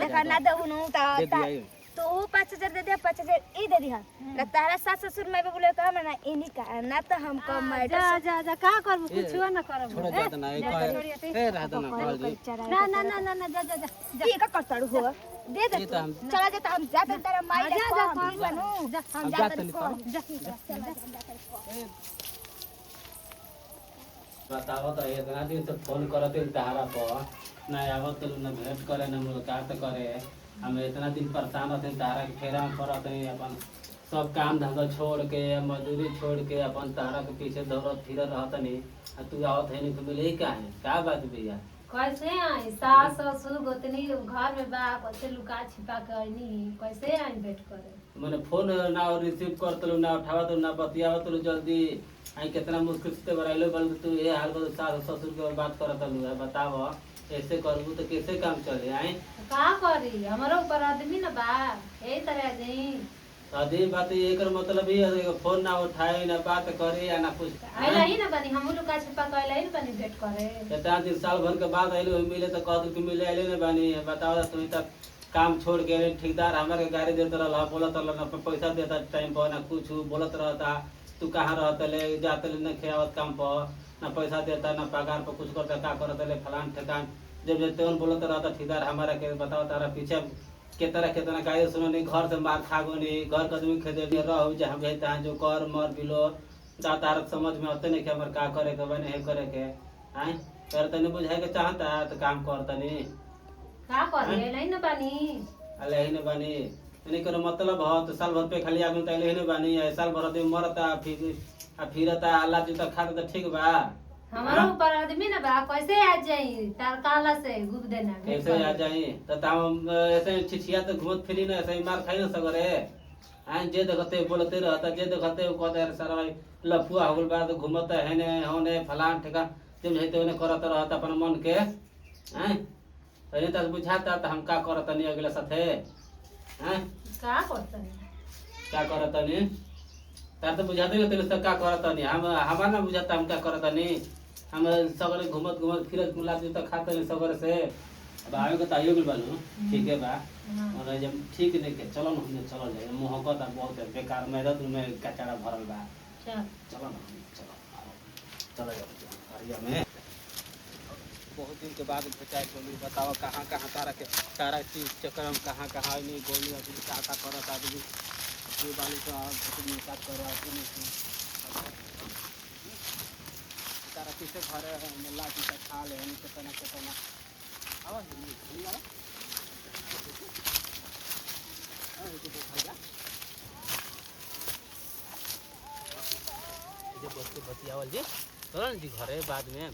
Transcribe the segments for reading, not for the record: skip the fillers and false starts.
देखा ना दे उनु तो 5000 दे दे 5000 ई दे दी ना तारा सास ससुर मैं बोले का ना इनी का ना तो हम को मैडम जा जा जा का करब कुछ ना करब छोड़ दे ना ए रह दे ना ना ना ना ना जा जा जा ई का करताड़ू हो दे दे चला जा हम जाते तेरा माई जा बनू हम जाते बताओ तो इतना दिन से फोन करते तारा पर ना आवत ना भेंट करे ना मुलाकात करे हम इतना दिन परेशान रहते तारा के फेरा में पड़त नहीं अपन सब काम धंधा छोड़ के मजदूरी छोड़ के अपन तारा के पीछे दौड़त फिरत रहत नहीं तू आवत है नहीं तो मिले का है का बात भैया कैसे आई सास ससुर गोतनी घर में बा कैसे लुका छिपा के आईनी कैसे आई भेंट करे मैंने फोन ना रिसीव करतलू ना उठावत ना बतियावत जल्दी आई कितना मुश्किल से बराइलो बल तू ये हाल को सास ससुर के बात करतलू है बताव ऐसे करबू तो कैसे काम चले आई का करी हमरो ऊपर आदमी ना बा यही तरह जी आदमी बात ये कर मतलब ही फोन ना उठाए ना बात करे या ना कुछ आइला ही ना बनी हम लुका छिपा के आइला ही बनी भेंट करे इतना दिन साल भर के बाद आइलो मिले तो कह कि मिले आइले ना बनी बताओ तू तक काम छोड़ के ठेकेदार हमारे गाड़ी देता रहा बोलत रहा ना पैसा देता टाइम पर ना कुछ बोलत रहता तू कहाँ रहता ले जाते ले ना खियावत काम पर ना पैसा देता ना पगार पर कुछ करता का करता ले फलान ठेकान जब जब तेवन बोलत रहता ठेकेदार हमारा के बताओ तारा पीछे कितना गाड़ी सुनो नहीं घर से मार खागो नहीं घर कदमी खेदे रहो जहाँ भेजता जो कर मर बिलो तारक समझ में आते नहीं कि हमारे का करे के बने है करे के आए कर तने बुझाए के चाहता तो काम करता नहीं का करी आइला ही ना बनी अले ही ने बानी नहीं करो मतलब हो तो साल भर पे खाली आगू तो अले ही ने बानी साल भर आदमी मरता फिरता अल्लाह जी तक खाता तो ठीक बा हमारो ऊपर आदमी ना बा कैसे आ जाई तार काला से गुब देना कैसे आ जाई तो ताम ऐसे छिछिया तो घूमत फिरी ना ऐसे मार खाई ना सगरे आ जे देखते बोलते रहता जे देखते कहते सारा लफुआ हो गल बा तो घूमता है ने होने फलान ठेका जब जैते ओने करत रहता अपन मन के हैं पहले तक बुझाता तो हम का करत नहीं अगले साथे हैं का करतनी क्या करत नहीं तार तो बुझाते नहीं तेरे से का करत नहीं हम हमार ना बुझाता हम क्या करत नहीं हम सगरे घूमत फिरत मुलाक तो खाते नहीं सगरे से अब आवे को ताइयो बिल बानू ठीक है बा और जब ठीक नहीं के चलो ना हम चलो जाए मोहब्बत बहुत है बेकार मेहनत में कचरा भरल बा चलो ना चलो जाओ में बहुत दिन के बाद भेटाई बोली बताओ कहाँ तारा चीज चक्कर में कहाँ नहीं गोली आदमी का करत आदमी ये बाली तो आप निकाल कर तारा किसे घर मिला की खा ले कितना आवाज नहीं आवा ये बतियावल जी तुरंत जी घरे बाद में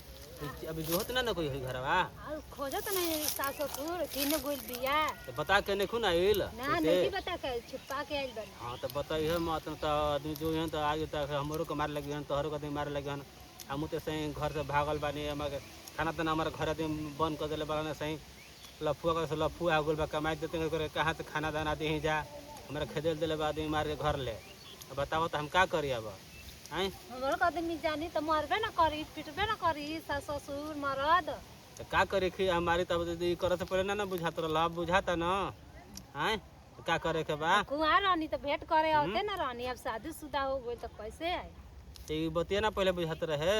अभी जोहत ना कोई है घरवा खोजत नहीं सास ससुर तीन गोल बिया तो बता के नहीं खुना आइल ना नहीं बता के छुपा के आइल बन हां तो बताइए मत तो आदमी जो है तो आगे तक हमरो को मार लगी हन तोहरो को मार लगी हन हम तो सही घर से भागल बानी हमारे खाना तो हमारे घर आदमी बंद कर देले बाने सही लफुआ का लफुआ गोल बा कमाई देते करे कहां से खाना दाना दे जा हमरा खेदेल देले बाद मार के घर ले बताओ तो हम का करी अब हैं हमरो आदमी जानी तो मरबे ना करी पिटबे ना करी सास ससुर मरद तो का करे कि हमारी तब दीदी करे से पहले ना बुझात रहा बुझाता ना हैं का करे के बा कुआं रहनी तो भेंट करे आते ना रहनी अब शादीशुदा हो गई तो कैसे आए तो ये बतिया ना पहले बुझात रहे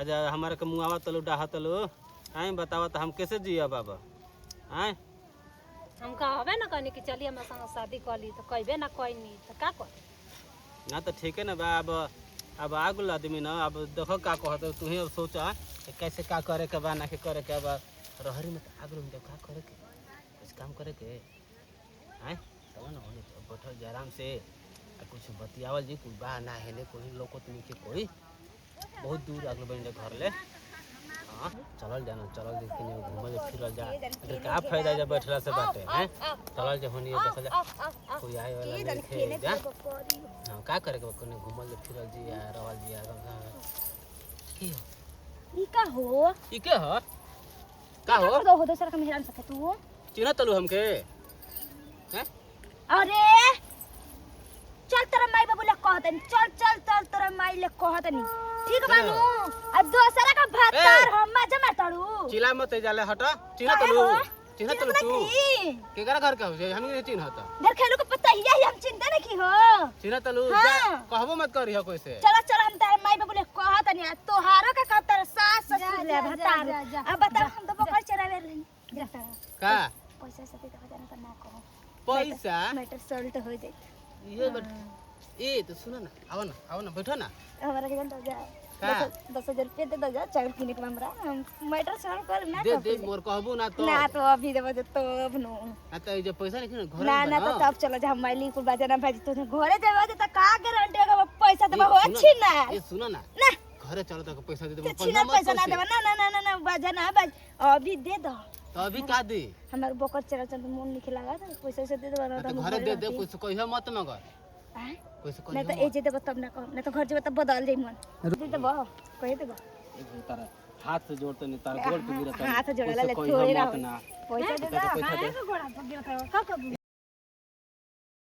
अच्छा हमारे के मुआवा तलू डाहा तलू हैं बतावा तो हम कैसे जिया बाबा हैं हम कहबे ना कहनी कि चलिए हमारे संग शादी कर ली तो कहबे ना कोई नहीं तो का कर ना तो ठीक है ना बा अब आगुल आदमी ना अब देखो का कहते तू ही अब सोचा कैसे का करे के बा ना के करे के अब रहरी में तो आगुल में का करे के कुछ काम करे के हैं तब ना होने बैठल जा आराम से कुछ बतियावल जी कोई बा ना है ने कोई लोकत नीचे कोई बहुत दूर आगुल बन घर ले हां चलल देखिए घूमल फिरल जा अरे का फायदा जा बैठला से बाटे हैं चलल जे होनी देख जा कोई आए वाला नहीं थे जा हां का करे के कोने घूमल फिरल जी आ रहल जी आ की ई का हो का हो दो दोसर का मेहरान सके तू चिन्ह तलू हमके हैं अरे चल तेरा माई बाबू ले कहतनी चल तेरा माई ले कहतनी ठीक बानू अब दोसरा का भातार हम मजा में तड़ू चिल्ला मत जाले हट चिन्ह तलू चिन्ह तू केकरा घर का हो हम नहीं चिन्ह त घर खेलू के पता ही हम चिंता नहीं की हो चिन्ह तलू हाँ। कहबो मत करियो कोई से चलो चलो हम तारे माई बाबू ले कहत नहीं तोहारो का कहत सास ससुर ले भतार अब बता हम तो बकल चरावे रही का पैसा से तो जाना तो ना कहो पैसा मैटर सॉल्ट हो जाए ये बट ए तो सुनो ना आओ ना बैठो ना हमारा के तो जा का 10,000 रुपया दे दो जा चावल किने के हमरा मैटर सॉल्व कर ना दे दे मोर कहबो ना तो ना तो अभी देबो तो अब नो ना तो जे पैसा नहीं घर ना ना तो तब चलो जा हम माइली को बाजना भाजी तो घरे जाबो तो का गारंटी होगा पैसा देबो हो छी ना ये सुनो ना ना घरे चलो तो पैसा दे देबो छिना पैसा ना देबो ना ना ना ना ना बाजना बाज अभी दे दो तो अभी का दे हमार बकर चला चल मन नहीं खिलागा तो पैसा से दे देबो ना तो घरे दे दे कुछ कहियो मत मगर कुछ ना कहियो तो ए जे देबो तब ना कहो ना तो घर जेबो तब बदल जाई मन दे देबो कहे देबो तारा हाथ से जोड़ते नहीं तारा गोड़ पे गिरता हाथ जोड़ला ले थोड़े ना पैसा दे पैसा दे गोड़ा पर गिरता है का कब